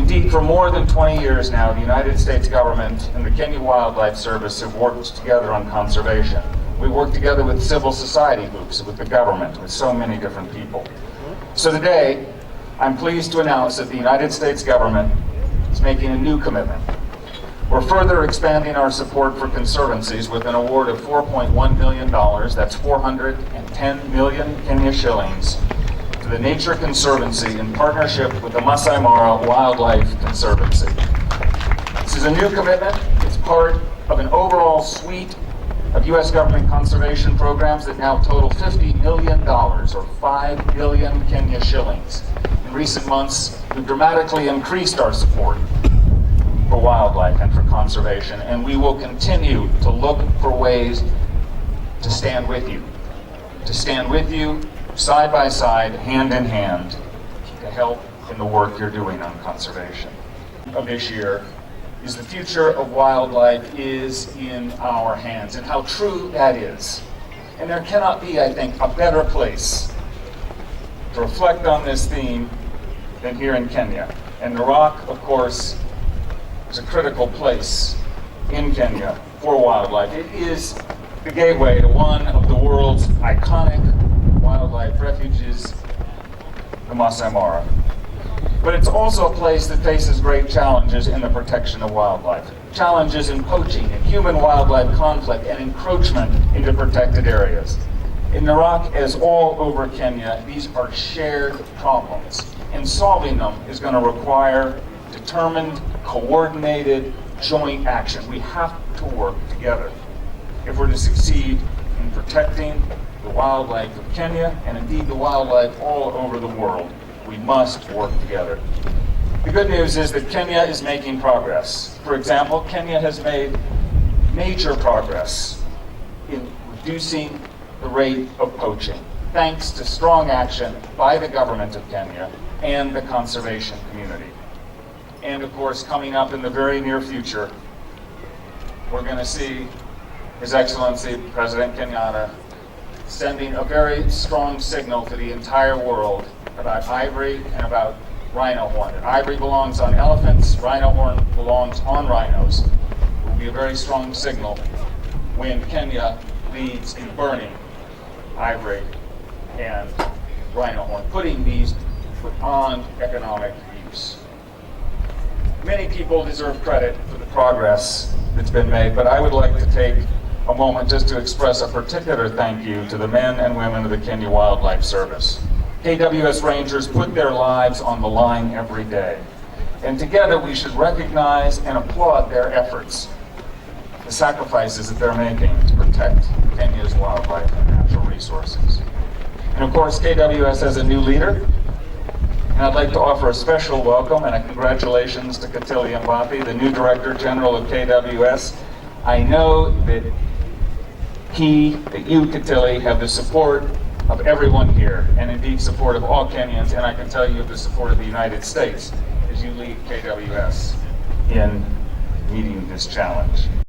Indeed, for more than 20 years now, the United States government and the Kenya Wildlife Service have worked together on conservation. We work together with civil society groups, with the government, with so many different people. So today, I'm pleased to announce that the United States government is making a new commitment. We're further expanding our support for conservancies with an award of $4.1 million, that's 410 million Kenya shillings, to the Nature Conservancy in partnership with the Masai Mara Wildlife Conservancy. This is a new commitment. It's part of an overall suite of U.S. government conservation programs that now total $50 million, or 5 billion Kenya shillings. In recent months, we've dramatically increased our support for wildlife and for conservation, and we will continue to look for ways to stand with you side by side, hand in hand, to help in the work you're doing on conservation. Of this year is the future of wildlife is in our hands, and how true that is. And there cannot be, I think, a better place to reflect on this theme than here in Kenya. And Narok, of course, is a critical place in Kenya for wildlife. It is the gateway to one of the world's iconic wildlife refuges, the Masai Mara. But it's also a place that faces great challenges in the protection of wildlife. Challenges in poaching and human-wildlife conflict and encroachment into protected areas. In Narok, as all over Kenya, these are shared problems, and solving them is going to require determined, coordinated, joint action. We have to work together if we're to succeed in protecting the wildlife of Kenya, and indeed the wildlife all over the world. We must work together. The good news is that Kenya is making progress. For example, Kenya has made major progress in reducing the rate of poaching, thanks to strong action by the government of Kenya and the conservation community. And of course, coming up in the very near future, we're going to see His Excellency President Kenyatta sending a very strong signal to the entire world about ivory and about rhino horn. And ivory belongs on elephants, rhino horn belongs on rhinos. It will be a very strong signal when Kenya leads in burning ivory and rhino horn, putting these on economic use. Many people deserve credit for the progress that's been made, but I would like to take a moment just to express a particular thank you to the men and women of the Kenya Wildlife Service. KWS Rangers put their lives on the line every day, and together we should recognize and applaud their efforts, the sacrifices that they're making to protect Kenya's wildlife and natural resources. And of course, KWS has a new leader, and I'd like to offer a special welcome and a congratulations to Katili Mbapi, the new Director General of KWS. I know that you, Katili, have the support of everyone here, and indeed support of all Kenyans, and I can tell you have the support of the United States as you lead KWS in meeting this challenge.